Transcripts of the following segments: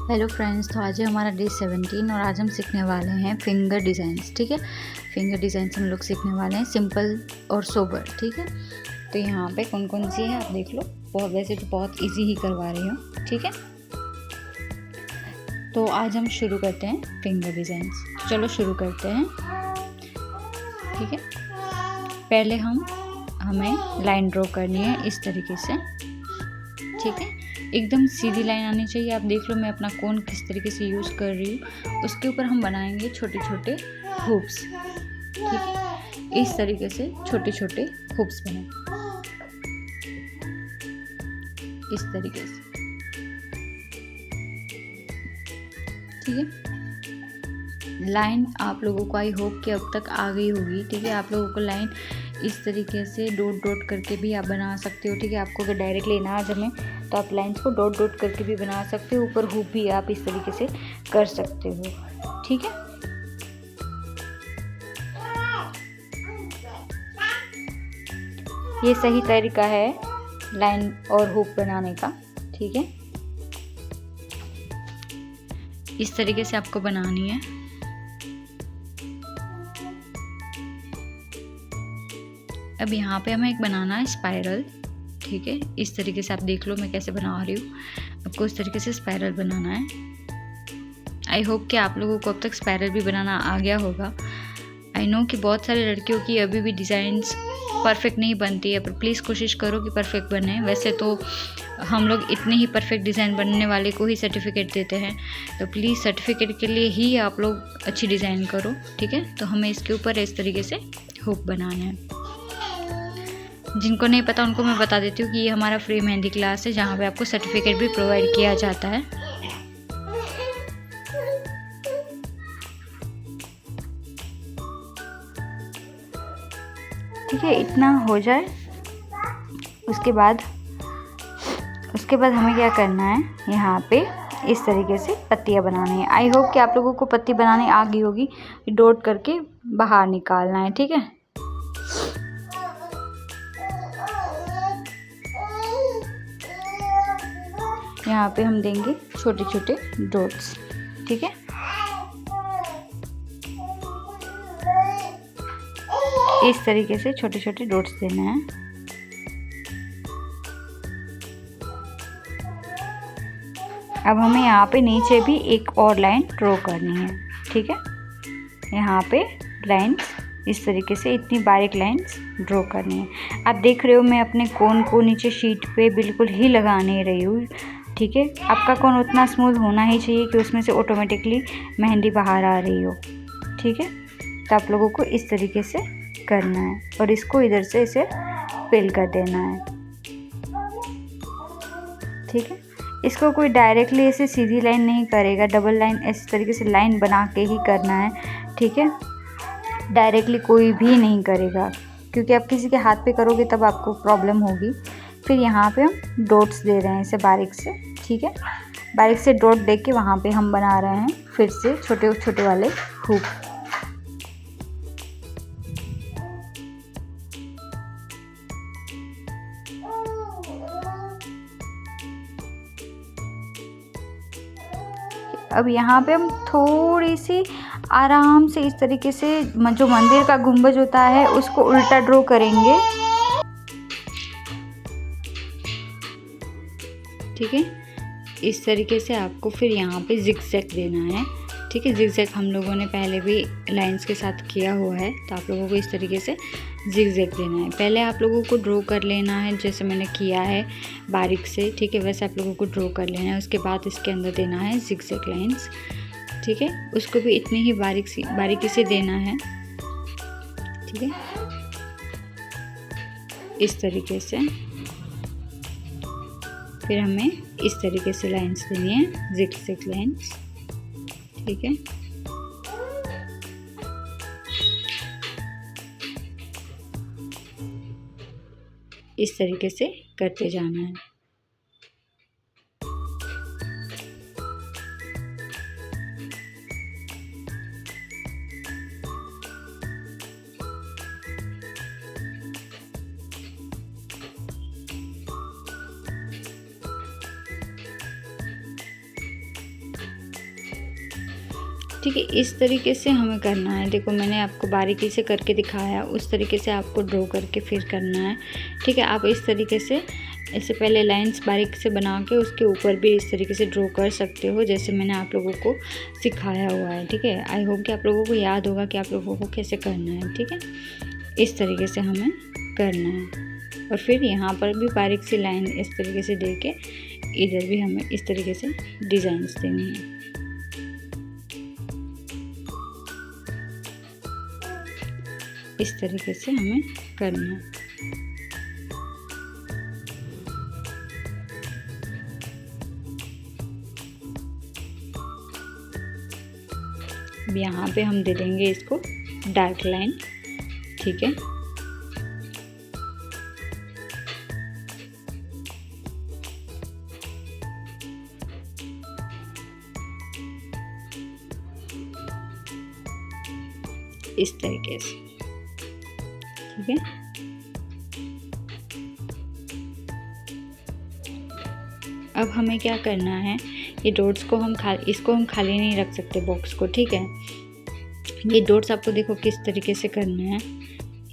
Hello friends, तो आज है हमारा डे 17 और आज हम सीखने वाले हैं फिंगर डिज़ाइंस। ठीक है, फिंगर डिज़ाइंस हम लोग सीखने वाले हैं सिंपल और सोबर। ठीक है, तो यहाँ पे कौन कौन सी है आप देख लो। बहुत वैसे तो बहुत इजी ही करवा रही हूँ। ठीक है, तो आज हम शुरू करते हैं फिंगर डिज़ाइंस। चलो शुरू करते हैं। ठीक है, पहले हमें लाइन ड्रॉ करनी है इस तरीके से। ठीक है, एकदम सीधी लाइन आनी चाहिए। आप देख लो मैं अपना कोन किस तरीके से यूज़ कर रही हूँ। उसके ऊपर हम बनाएंगे छोटे छोटे हुप्स। ठीक है, इस तरीके से छोटे छोटे हुप्स बनाए इस तरीके से। ठीक है, लाइन आप लोगों को आई होप कि अब तक आ गई होगी। ठीक है, आप लोगों को लाइन इस तरीके से डॉट डॉट करके भी आप बना सकते हो। ठीक है, आपको अगर डायरेक्टली ना जमे तो आप लाइंस को डॉट डॉट करके भी बना सकते हो। ऊपर हुप भी आप इस तरीके से कर सकते हो। ठीक है, ये सही तरीका है लाइन और हुप बनाने का। ठीक है, इस तरीके से आपको बनानी है। अब यहाँ पे हमें एक बनाना है स्पाइरल। ठीक है, इस तरीके से आप देख लो मैं कैसे बना रही हूँ। आपको इस तरीके से स्पाइरल बनाना है। आई होप कि आप लोगों को अब तक स्पाइरल भी बनाना आ गया होगा। आई नो कि बहुत सारे लड़कियों की अभी भी डिज़ाइंस परफेक्ट नहीं बनती है, पर प्लीज़ कोशिश करो कि परफेक्ट बने। वैसे तो हम लोग इतने ही परफेक्ट डिज़ाइन बनने वाले को ही सर्टिफिकेट देते हैं, तो प्लीज़ सर्टिफिकेट के लिए ही आप लोग अच्छी डिज़ाइन करो। ठीक है, तो हमें इसके ऊपर इस तरीके से हुक बनाना है। जिनको नहीं पता उनको मैं बता देती हूँ कि ये हमारा फ्री मेहंदी क्लास है, जहाँ पे आपको सर्टिफिकेट भी प्रोवाइड किया जाता है। ठीक है, इतना हो जाए उसके बाद हमें क्या करना है, यहाँ पे इस तरीके से पत्तियाँ बनानी है। आई होप कि आप लोगों को पत्ती बनानी आ गई होगी। डॉट करके बाहर निकालना है। ठीक है, यहाँ पे हम देंगे छोटे छोटे डॉट्स। ठीक है, इस तरीके से छोटे छोटे डॉट्स देना है। अब हमें यहाँ पे नीचे भी एक और लाइन ड्रॉ करनी है। ठीक है, यहाँ पे लाइंस इस तरीके से इतनी बारीक लाइंस ड्रॉ करनी है। आप देख रहे हो मैं अपने कोन को नीचे शीट पे बिल्कुल ही लगा नहीं रही हूँ। ठीक है, आपका कोन उतना स्मूथ होना ही चाहिए कि उसमें से ऑटोमेटिकली मेहंदी बाहर आ रही हो। ठीक है, तो आप लोगों को इस तरीके से करना है और इसको इधर से इसे फिल कर देना है। ठीक है, इसको कोई डायरेक्टली ऐसे सीधी लाइन नहीं करेगा, डबल लाइन इस तरीके से लाइन बना के ही करना है। ठीक है, डायरेक्टली कोई भी नहीं करेगा, क्योंकि आप किसी के हाथ पे करोगे तब आपको प्रॉब्लम होगी। फिर यहाँ पे हम डॉट्स दे रहे हैं इसे बारीक से। ठीक है, बारीक से डॉट दे के वहाँ पे हम बना रहे हैं फिर से छोटे छोटे वाले हुक। अब यहाँ पे हम थोड़ी सी आराम से इस तरीके से जो मंदिर का गुंबज होता है उसको उल्टा ड्रॉ करेंगे। ठीक है, इस तरीके से आपको फिर यहाँ पे जिगजैग देना है। ठीक है, जिगजैग हम लोगों ने पहले भी लाइंस के साथ किया हुआ है, तो आप लोगों को इस तरीके से जिगजैग देना है। पहले आप लोगों को ड्रॉ कर लेना है जैसे मैंने किया है बारीक से। ठीक है, वैसे आप लोगों को ड्रॉ कर लेना है। उसके बाद इसके अंदर देना है जिगजैग लाइंस। ठीक है, उसको भी इतनी ही बारीकी से देना है। ठीक है, इस तरीके से फिर हमें इस तरीके से लाइंस देनी है, जिगजैग लाइंस। ठीक है, इस तरीके से करते जाना है। ठीक है, इस तरीके से हमें करना है। देखो मैंने आपको बारीकी से करके दिखाया, उस तरीके से आपको ड्रॉ करके फिर करना है। ठीक है, आप इस तरीके से इससे पहले लाइंस बारीक से बना के उसके ऊपर भी इस तरीके से ड्रॉ कर सकते हो, जैसे मैंने आप लोगों को सिखाया हुआ है। ठीक है, आई होप कि आप लोगों को याद होगा कि आप लोगों को कैसे करना है। ठीक है, इस तरीके से हमें करना है और फिर यहाँ पर भी बारीक सी लाइन इस तरीके से दे के इधर भी हमें इस तरीके से डिज़ाइंस देनी है। इस तरीके से हमें करना है। अब यहाँ पे हम दे देंगे इसको डार्क लाइन। ठीक है, इस तरीके से। ठीक है, अब हमें क्या करना है, ये डॉट्स को इसको हम खाली नहीं रख सकते बॉक्स को। ठीक है, ये डॉट्स आपको देखो किस तरीके से करना है,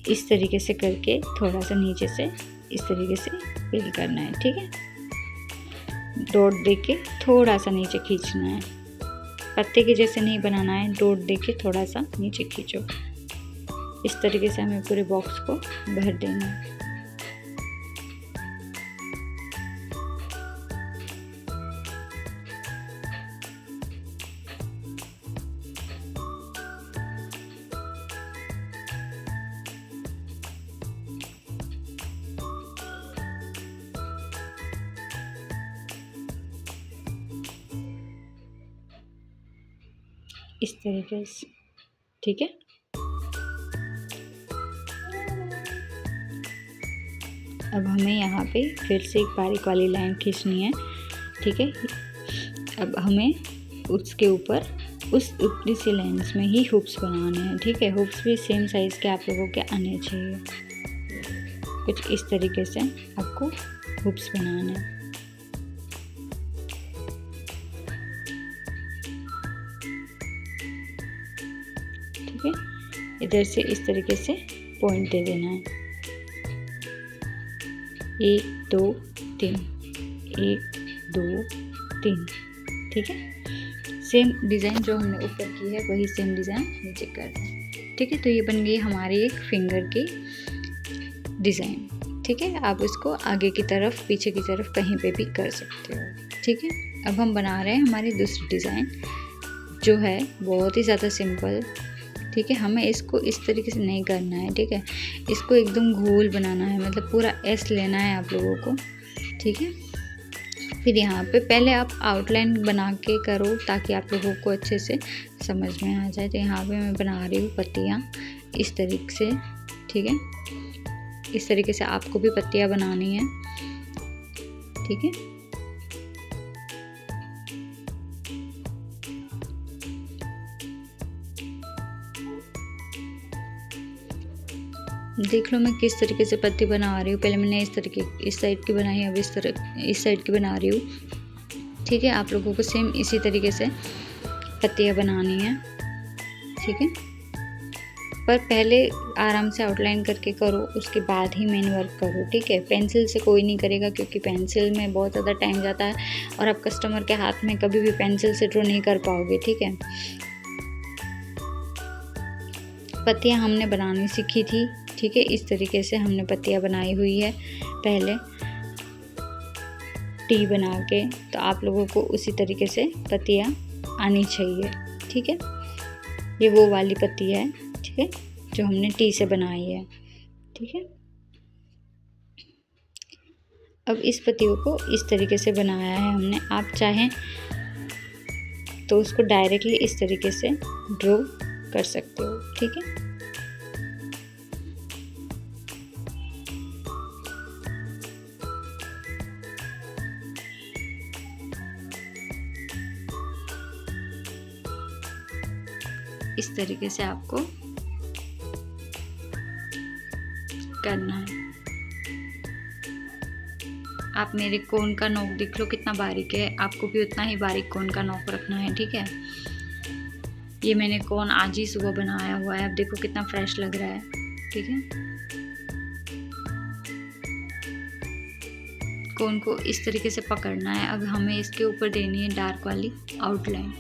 इस तरीके से करके थोड़ा सा नीचे से इस तरीके से फिल करना है। ठीक है, डॉट देके थोड़ा सा नीचे खींचना है, पत्ते के जैसे नहीं बनाना है, डॉट देके थोड़ा सा नीचे खींचो। इस तरीके से हमें पूरे बॉक्स को भर देना है। इस तरीके से। ठीक है, अब हमें यहाँ पे फिर से एक बारीक वाली लाइन खींचनी है। ठीक है, अब हमें उसके ऊपर उस ऊपरी सी लाइन्स में ही हुक्स बनाने हैं। ठीक है, हुक्स भी सेम साइज़ के आप लोगों के आने चाहिए। कुछ इस तरीके से आपको हुक्स बनाने हैं। ठीक है, इधर से इस तरीके से पॉइंट दे देना है। 1 2 3, 1 2 3। ठीक है, सेम डिज़ाइन जो हमने ऊपर की है वही सेम डिज़ाइन नीचे कर दें। ठीक है, तो ये बन गई हमारी एक फिंगर की डिज़ाइन। ठीक है, आप इसको आगे की तरफ पीछे की तरफ कहीं पे भी कर सकते हो। ठीक है, अब हम बना रहे हैं हमारी दूसरी डिज़ाइन जो है बहुत ही ज़्यादा सिंपल। ठीक है, हमें इसको इस तरीके से नहीं करना है। ठीक है, इसको एकदम गोल बनाना है, मतलब पूरा एस लेना है आप लोगों को। ठीक है, फिर यहाँ पे पहले आप आउटलाइन बना के करो ताकि आप लोगों को अच्छे से समझ में आ जाए। तो यहाँ पे मैं बना रही हूँ पत्तियाँ इस तरीके से। ठीक है, इस तरीके से आपको भी पत्तियाँ बनानी है। ठीक है, देख लो मैं किस तरीके से पत्ती बना रही हूँ। पहले मैंने इस साइड की बनाई, अब इस साइड की बना रही हूँ। ठीक है, आप लोगों को सेम इसी तरीके से पत्तियाँ बनानी है। ठीक है, पर पहले आराम से आउटलाइन करके करो, उसके बाद ही मेन वर्क करो। ठीक है, पेंसिल से कोई नहीं करेगा क्योंकि पेंसिल में बहुत ज़्यादा टाइम जाता है और आप कस्टमर के हाथ में कभी भी पेंसिल से ड्रॉ नहीं कर पाओगे। ठीक है, पत्तियाँ हमने बनानी सीखी थी। ठीक है, इस तरीके से हमने पत्तियाँ बनाई हुई है पहले टी बना के, तो आप लोगों को उसी तरीके से पत्तियाँ आनी चाहिए। ठीक है, ये वो वाली पत्ती है। ठीक है, जो हमने टी से बनाई है। ठीक है, अब इस पत्तियों को इस तरीके से बनाया है हमने। आप चाहें तो उसको डायरेक्टली इस तरीके से ड्रॉ कर सकते हो। ठीक है, इस तरीके से आपको करना है। आप मेरे कोन का नोक देख लो कितना बारीक है, आपको भी उतना ही बारीक कोन का नोक रखना है। ठीक है, ये मैंने कोन आज ही सुबह बनाया हुआ है। अब देखो कितना फ्रेश लग रहा है। ठीक है, कोन को इस तरीके से पकड़ना है। अब हमें इसके ऊपर देनी है डार्क वाली आउटलाइन।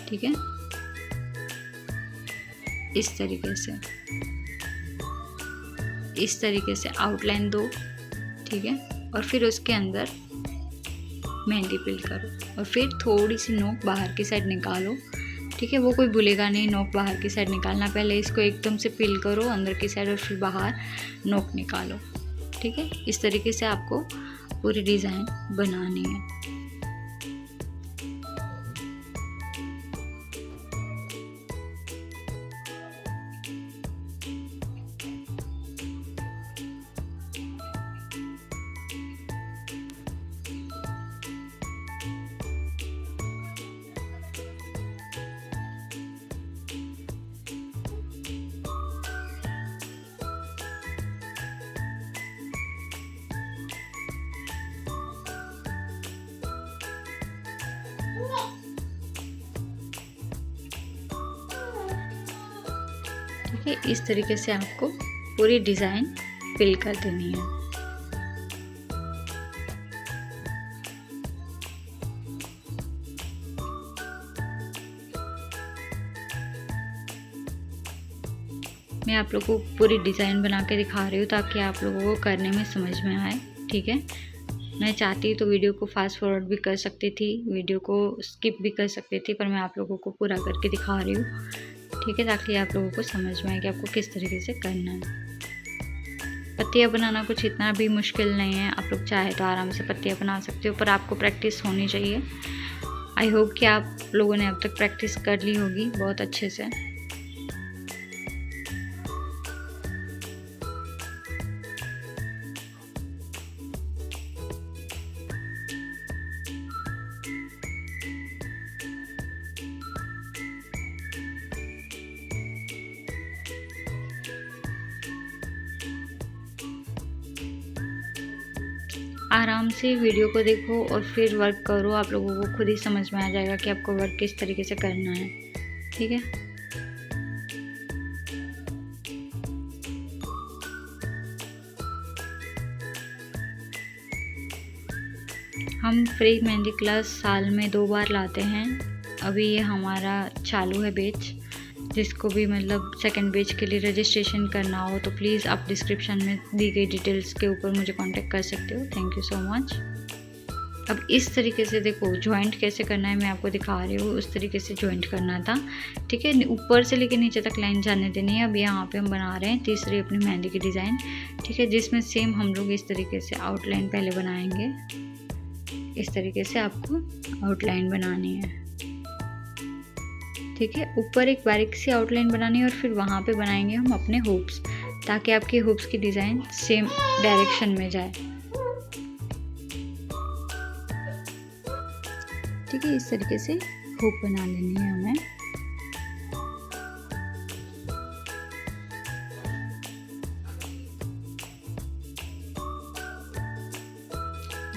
ठीक है, इस तरीके से आउटलाइन दो। ठीक है, और फिर उसके अंदर मेहंदी पिल करो और फिर थोड़ी सी नोक बाहर की साइड निकालो। ठीक है, वो कोई भूलेगा नहीं नोक बाहर की साइड निकालना। पहले इसको एकदम से पिल करो अंदर की साइड और फिर बाहर नोक निकालो। ठीक है, इस तरीके से आपको पूरी डिज़ाइन बनानी है। ठीक है, इस तरीके से आपको पूरी डिज़ाइन फिल कर देनी है। मैं आप लोगों को पूरी डिज़ाइन बना के दिखा रही हूँ ताकि आप लोगों को करने में समझ में आए। ठीक है, मैं चाहती तो वीडियो को फास्ट फॉरवर्ड भी कर सकती थी, वीडियो को स्किप भी कर सकती थी, पर मैं आप लोगों को पूरा करके दिखा रही हूँ। ठीक है, ताकि आप लोगों को समझ में आए कि आपको किस तरीके से करना है। पत्तियाँ बनाना कुछ इतना भी मुश्किल नहीं है, आप लोग चाहे तो आराम से पत्तियाँ बना सकते हो, पर आपको प्रैक्टिस होनी चाहिए। आई होप कि आप लोगों ने अब तक प्रैक्टिस कर ली होगी बहुत अच्छे से। आराम से वीडियो को देखो और फिर वर्क करो, आप लोगों को खुद ही समझ में आ जाएगा कि आपको वर्क किस तरीके से करना है। ठीक है, हम फ्री मेहंदी क्लास साल में 2 बार लाते हैं। अभी ये हमारा चालू है बैच। जिसको भी मतलब सेकंड बैच के लिए रजिस्ट्रेशन करना हो तो प्लीज़ आप डिस्क्रिप्शन में दी गई डिटेल्स के ऊपर मुझे कांटेक्ट कर सकते हो। Thank you so much. अब इस तरीके से देखो जॉइंट कैसे करना है मैं आपको दिखा रही हूँ। उस तरीके से जॉइंट करना था। ठीक है, ऊपर से लेकर नीचे तक लाइन जाने देनी है। अब यहाँ पे हम बना रहे हैं तीसरी अपनी मेहंदी की डिज़ाइन। ठीक है, जिसमें सेम हम लोग इस तरीके से आउटलाइन पहले बनाएंगे। इस तरीके से आपको आउटलाइन बनानी है। ठीक है, ऊपर एक बारीक सी आउटलाइन बनानी है और फिर वहाँ पे बनाएंगे हम अपने हुप्स, ताकि आपके हुप्स की डिज़ाइन सेम डायरेक्शन में जाए। ठीक है, इस तरीके से हुप बना लेनी है हमें।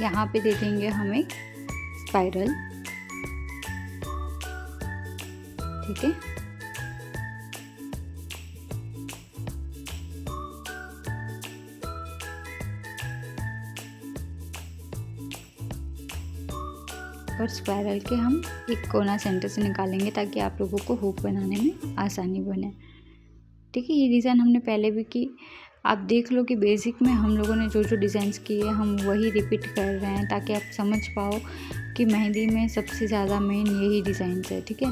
यहाँ पे दे देंगे हम एक स्पाइरल। ठीक है, और स्पाइरल के हम एक कोना सेंटर से निकालेंगे ताकि आप लोगों को हुक बनाने में आसानी बने। ठीक है, ये डिज़ाइन हमने पहले भी की। आप देख लो कि बेसिक में हम लोगों ने जो जो डिज़ाइंस किए हम वही रिपीट कर रहे हैं ताकि आप समझ पाओ कि मेहंदी में सबसे ज़्यादा मेन यही डिज़ाइंस है। ठीक है,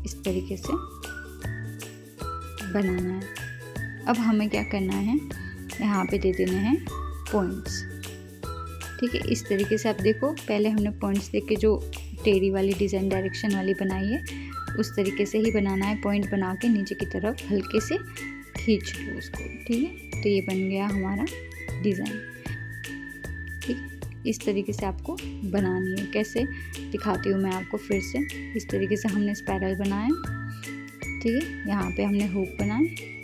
इस तरीके से बनाना है। अब हमें क्या करना है, यहाँ पे दे देने हैं पॉइंट्स। ठीक है, इस तरीके से आप देखो पहले हमने पॉइंट्स देके जो टेढ़ी वाली डिज़ाइन डायरेक्शन वाली बनाई है उस तरीके से ही बनाना है। पॉइंट बना के नीचे की तरफ हल्के से खींच लो उसको। ठीक है, तो ये बन गया हमारा डिज़ाइन। ठीक है, इस तरीके से आपको बनानी है। कैसे दिखाती हूँ मैं आपको फिर से। इस तरीके से हमने स्पाइरल बनाया। ठीक है, यहाँ पे हमने हुक बनाए।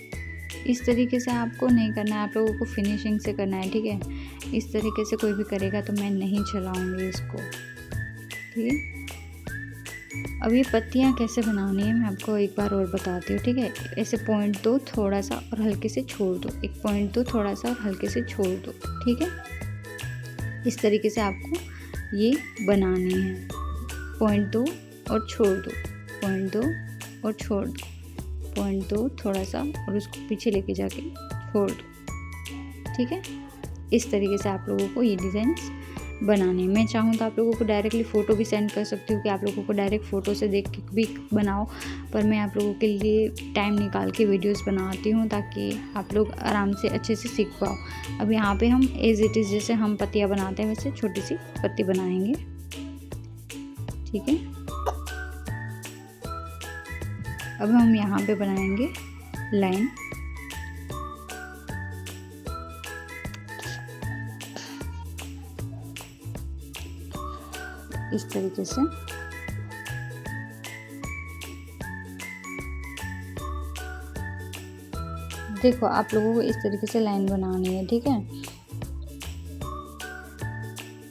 इस तरीके से आपको नहीं करना है, आप लोगों को फिनिशिंग से करना है। ठीक है, इस तरीके से कोई भी करेगा तो मैं नहीं चलाऊँगी इसको। ठीक है। अब ये पत्तियाँ कैसे बनानी है मैं आपको एक बार और बताती हूँ, ठीक है। ऐसे पॉइंट दो थोड़ा सा और हल्के से छोड़ दो, एक पॉइंट दो थोड़ा सा और हल्के से छोड़ दो, ठीक है। इस तरीके से आपको ये बनानी है। पॉइंट दो और छोड़ दो, पॉइंट दो और छोड़ दो, पॉइंट दो थोड़ा सा और उसको पीछे लेके जाके छोड़ दो, ठीक है। इस तरीके से आप लोगों को ये डिज़ाइंस बनाने। मैं चाहूँ तो आप लोगों को डायरेक्टली फ़ोटो भी सेंड कर सकती हूँ कि आप लोगों को डायरेक्ट फ़ोटो से देख के भी बनाओ, पर मैं आप लोगों के लिए टाइम निकाल के वीडियोस बनाती हूँ ताकि आप लोग आराम से अच्छे से सीख पाओ। अब यहाँ पे हम एज इट इज़ जैसे हम पत्तियाँ बनाते हैं वैसे छोटी सी पत्ती बनाएंगे, ठीक है। अब हम यहाँ पे बनाएंगे लाइन, इस तरीके से। देखो आप लोगों को इस तरीके से लाइन बनानी है, ठीक है।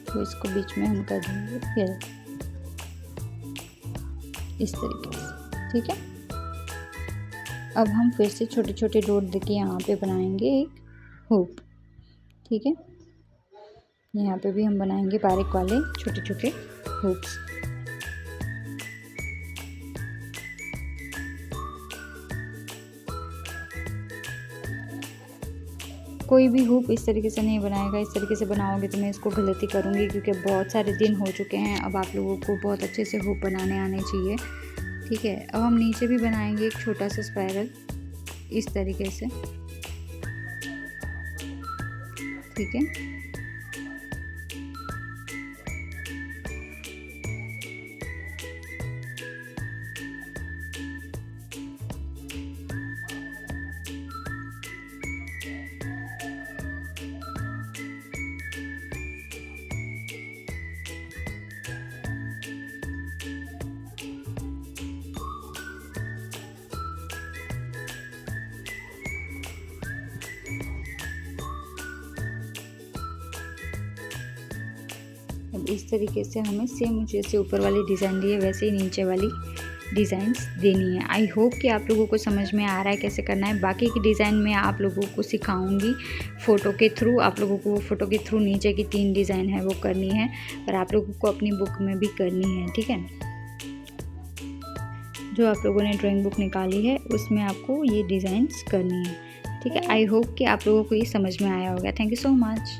तो इसको बीच में हम कर देंगे फिर इस तरीके से, ठीक है। अब हम फिर से छोटे छोटे डॉट देके यहाँ पे बनाएंगे एक हुक, ठीक है। यहाँ पे भी हम बनाएंगे बारीक वाले छोटे छोटे हुक्स। कोई भी हुक इस तरीके से नहीं बनाएगा, इस तरीके से बनाओगे तो मैं इसको गलती करूँगी क्योंकि बहुत सारे दिन हो चुके हैं। अब आप लोगों को बहुत अच्छे से हुक बनाने आने चाहिए, ठीक है। अब हम नीचे भी बनाएंगे एक छोटा सा स्पाइरल इस तरीके से, ठीक है। अब इस तरीके से हमें सेम जैसे ऊपर वाली डिज़ाइन दी है वैसे ही नीचे वाली डिज़ाइंस देनी है। आई होप कि आप लोगों को समझ में आ रहा है कैसे करना है। बाकी की डिज़ाइन मैं आप लोगों को सिखाऊंगी फ़ोटो के थ्रू। आप लोगों को फ़ोटो के थ्रू नीचे की 3 डिज़ाइन है वो करनी है, पर आप लोगों को अपनी बुक में भी करनी है, ठीक है। जो आप लोगों ने ड्राइंग बुक निकाली है उसमें आपको ये डिज़ाइंस करनी है, ठीक है। आई होप कि आप लोगों को ये समझ में आया होगा। Thank you so much.